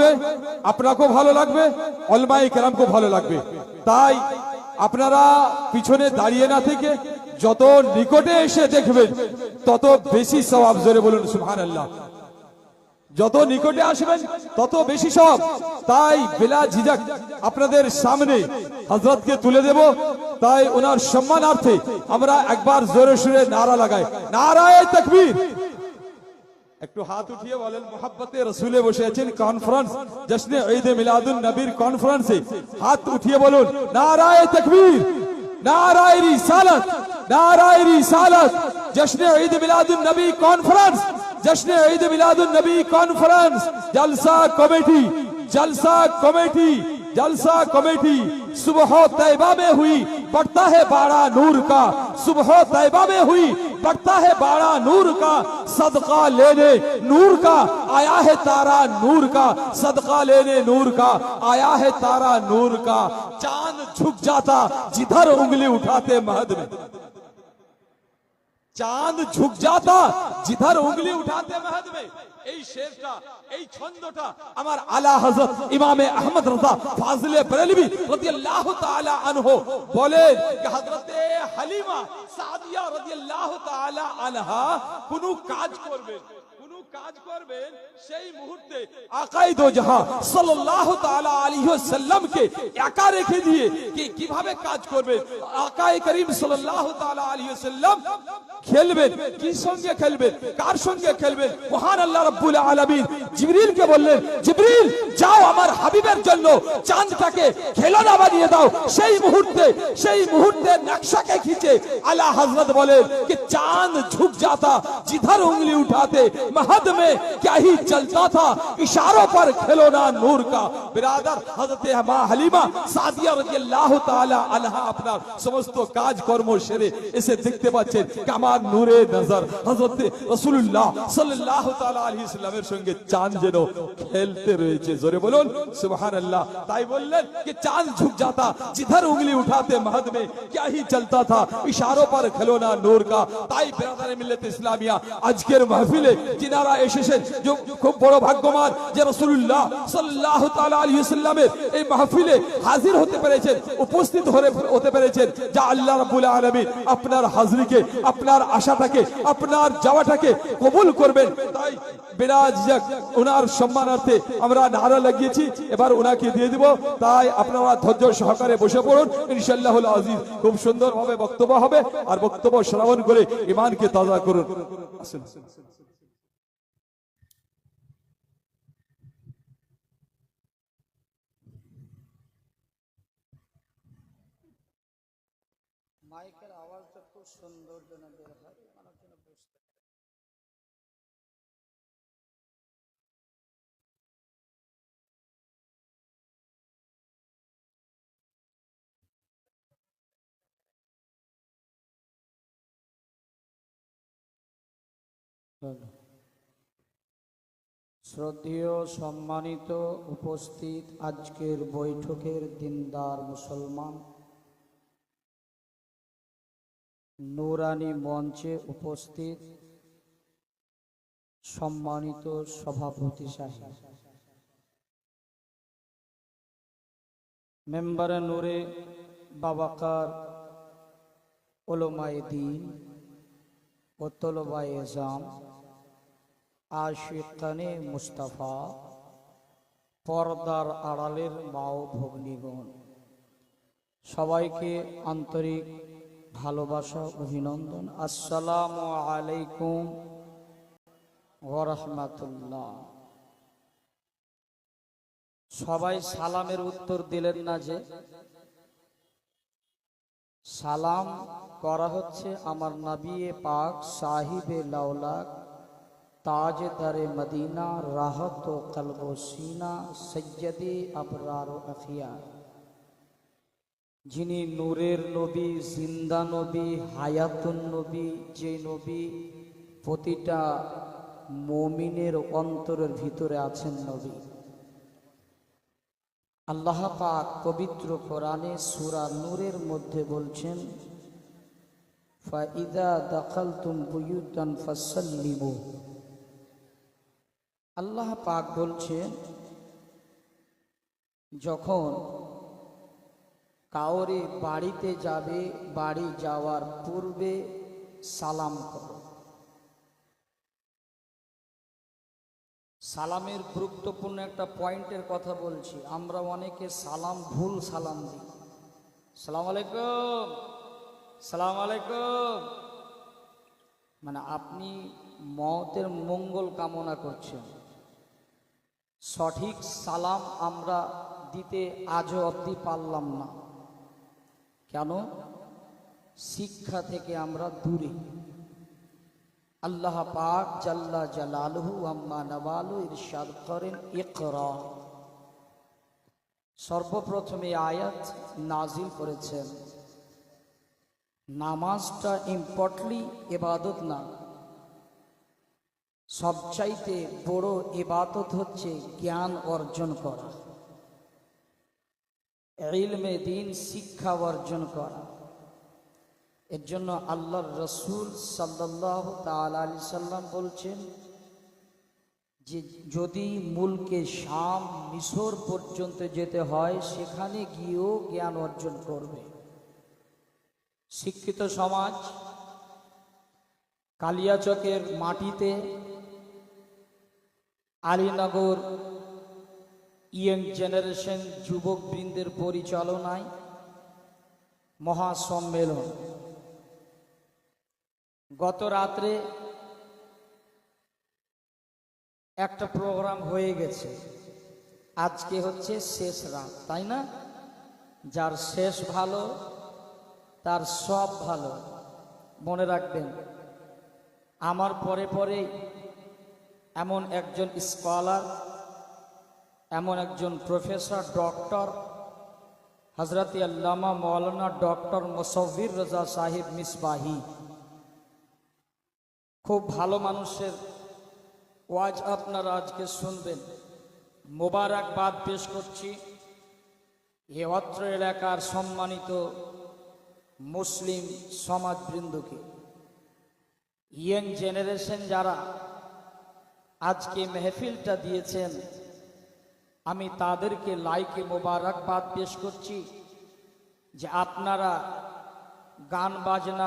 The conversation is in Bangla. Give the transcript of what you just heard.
লাগবে, আপনাকেও ভালো লাগবে, উলামায়ে কেরামকেও ভালো লাগবে। তাই আপনারা পিছনে দাঁড়িয়ে না থেকে যত নিকটে এসে দেখবেন তত বেশি সওয়াব। জোরে বলুন সুবহানাল্লাহ। যত নিকটে আসবেন তত বেশি সওয়াব। তাই বিলা ঝিঝক আপনাদের সামনে হযরতকে তুলে দেব। তাই ওনার সম্মানার্থে আমরা একবার জোরে সুরে নারা লাগাই, নারায়ে তাকবীর। একটু হাত উঠিয়ে বলেন, মোহাব্বতে রসুলে বসে আছেন কনফারেন্স জশ্নে ঈদ মিলাদুন নবীর কনফারেন্সে, হাত উঠিয়ে বলুন নারায়ে তাকবীর, নারায়ে রিসালাত, নারায়ে রিসালাত। জশ্নে ঈদ মিলাদুন নবী কনফারেন্স, जश्न ईद मिलादुन नबी कॉन्फ्रेंस, जलसा कमेटी, जलसा कमेटी, जलसा कमेटी। सुबह तैबा में हुई बढ़ता है बाड़ा नूर का, सुबह तैबा में हुई बढ़ता है बाड़ा नूर का, सदका लेने नूर का आया है तारा नूर का, सदका लेने नूर का आया है तारा नूर का। चांद झुक जाता जिधर उंगली उठाते महद में, चांद झुक जाता जिधर उंगली उठाते महद में। এই শেরটা, এই ছন্দটা আমার আলা হযরত ইমামে আহমদ রাজা ফাজিলে বরেলভী রাদিয়াল্লাহু তাআলা আনহু বলেন যে হযরতে হালিমা সাদিয়া রাদিয়াল্লাহু তাআলা আনহা কোন কাজ করবেন, কাজ করবেন, সেই মুহূর্তে আকায়ে দো জাহাঁ সাল্লাল্লাহু তাআলা আলাইহি ওয়াসাল্লাম কে একা রেখে দিয়ে কি কিভাবে কাজ করবেন। আকায়ে করিম সাল্লাল্লাহু তাআলা আলাইহি ওয়াসাল্লাম খেলবেন, কি সঙ্গে খেলবেন, কার সঙ্গে খেলবেন। মহান আল্লাহ রাব্বুল আলামিন জিবরিল কে বললেন, জিবরিল যাও আমার হাবিবের জন্য চাঁদটাকে খেলনা বানিয়ে দাও। সেই মুহূর্তে নকশাকে খিচে আলা হযরত বলেন कि चांद झुक जाता जिधर उंगली उठाते महद में क्या ही चलता था इशारों पर खिलौना नूर का। बिरादर हजरत मां हलीमा सादिया রাদিয়াল্লাহু তাআলা আনহা আপনার সমস্ত কাজ কর্ম সেরে এসে দেখতে পাচ্ছেন कि আমার নূরে নজর হযরত রাসূলুল্লাহ সাল্লাল্লাহু তাআলা আলাইহি সাল্লামের সঙ্গে চাঁদ যেন খেলতে রয়েছে। জোরে বলুন সুবহানাল্লাহ। তাই বললেন कि चांद झुक जाता जिधर उंगली उठाते महद में क्या ही चलता था इशारों पर खिलौना नूर का। তাই বিরাদারে মিল্লাত ইসলামিয়া আজকের মাহফিলে যিনারা এসেছেন, যে খুব বড় ভাগ্যবান যে রাসূলুল্লাহ সাল্লাল্লাহু তাআলা আলাইহি ওয়াসাল্লামের এই মাহফিলে হাজির হতে পেরেছেন, উপস্থিত হতে পেরেছেন। যা আল্লাহ রাব্বুল আলামিন আপনার হাজিরিকে, আপনার আশাটাকে, আপনার যাওয়াটাকে কবুল করবেন। তাই বিরাজ ওনার সম্মানার্থে আমরা নারা লাগিয়েছি, এবার ওনাকে দিয়ে দিব। তাই আপনারা ধৈর্য সহকারে বসে পড়ুন, ইনশাআল্লাহুল আজিজ খুব সুন্দরভাবে বক্তব্য হবে। আর বক্তব্য শ্রবণ করে ঈমানকে তাজা করুন। আসুন। মাইকের আওয়াজটা খুব সুন্দর যেন বের হয়, মানুষ যেন বুঝতে পারে। শ্রদ্ধেয় সম্মানিত উপস্থিত আজকের বৈঠকের দিনদার মুসলমান, নুরানি মঞ্চে উপস্থিত সম্মানিত সভাপতি সাহেব, মেম্বারে নূরে বাবাকার উলামায়ে দ্বীন ও তলবায়ে জাম, আশিকানে মুস্তাফা, পর্দার আড়ালের মা ও ভগ্নীগণ, সবাইকে আন্তরিক ভালোবাসা অভিনন্দন। আসসালামু আলাইকুম ওয়া রাহমাতুল্লাহ। সবাই সালামের উত্তর দিলেন না যে? সালাম করা হচ্ছে আমার নবী পাক সাহিবে লাউলাক তাজদারে মদিনা রাহত কলব ও সিনা সৈয়দে আবরার ও আখিয়ার, যিনি নূরের নবী, জিন্দা নবী, হায়াতুন নবী, যে নবী প্রতিটা মুমিনের অন্তরের ভিতরে আছেন নবী। আল্লাহ পাক পবিত্র কোরআনে সূরা নূরের মধ্যে বলছেন, ফাইদা দাখালতুম বুয়ুতান ফাসাল্লিমু। আল্লাহ পাক বলছেন যখন কাউরে বাড়িতে যাবে, বাড়ি যাওয়ার পূর্বে সালাম করো। সালামের গুরুত্বপূর্ণ একটা পয়েন্টের কথা বলছি। আমরা অনেকে সালাম ভুল সালাম দিই। সালাম আলাইকুম, সালাম আলাইকুম, মানে আপনি মওতের মঙ্গল কামনা করছেন। সঠিক সালাম আমরা দিতে আজও অবধি পারলাম না। কেন? শিক্ষা থেকে আমরা দূরে। আল্লাহ পাক জাল্লা জালালহু আম্মা নওয়ালু ইরশাদ করেন, ইকরা। সর্বপ্রথমে আয়াত নাজিল করেছেন। নামাজটা ইম্পর্টলি ইবাদত না, সবচাইতে বড় ইবাদত হচ্ছে জ্ঞান অর্জন করা, ইলমে দ্বীন শিক্ষা অর্জন করা। এর জন্য আল্লাহর রসুল সাল্লাল্লাহু তাআলা আলাইহি সাল্লাম বলছেন যে যদি মুলকে শাম মিশর পর্যন্ত যেতে হয়, সেখানে গিয়েও জ্ঞান অর্জন করবে। শিক্ষিত সমাজ কালিয়াচকের মাটিতে আলীনগর ইয়ং জেনারেশন যুবক বৃন্দের পরিচালনায় মহাসম্মেলন। গত রাত্রে একটা প্রোগ্রাম হয়ে গেছে, আজকে হচ্ছে শেষ রাত, তাই না? যার শেষ ভালো তার সব ভালো। মনে রাখবেন, আমার পরে পরে এমন একজন স্কলার, এমন একজন প্রফেসর, ডক্টর হযরত আল্লামা মাওলানা ডক্টর মুসাউবির রাজা সাহেব মিসবাহি, খুব ভালো মানুষের ওয়াজ আপনারা আজকে শুনবেন। মোবারকবাদ পেশ করছি এ অত্র এলাকার সম্মানিত মুসলিম সমাজবৃন্দকে। ইয়ং জেনারেশন যারা আজকে মেহফিলটা দিয়েছেন, আমি তাদেরকে লাইকে মোবারকবাদ পেশ করছি যে আপনারা গান বাজনা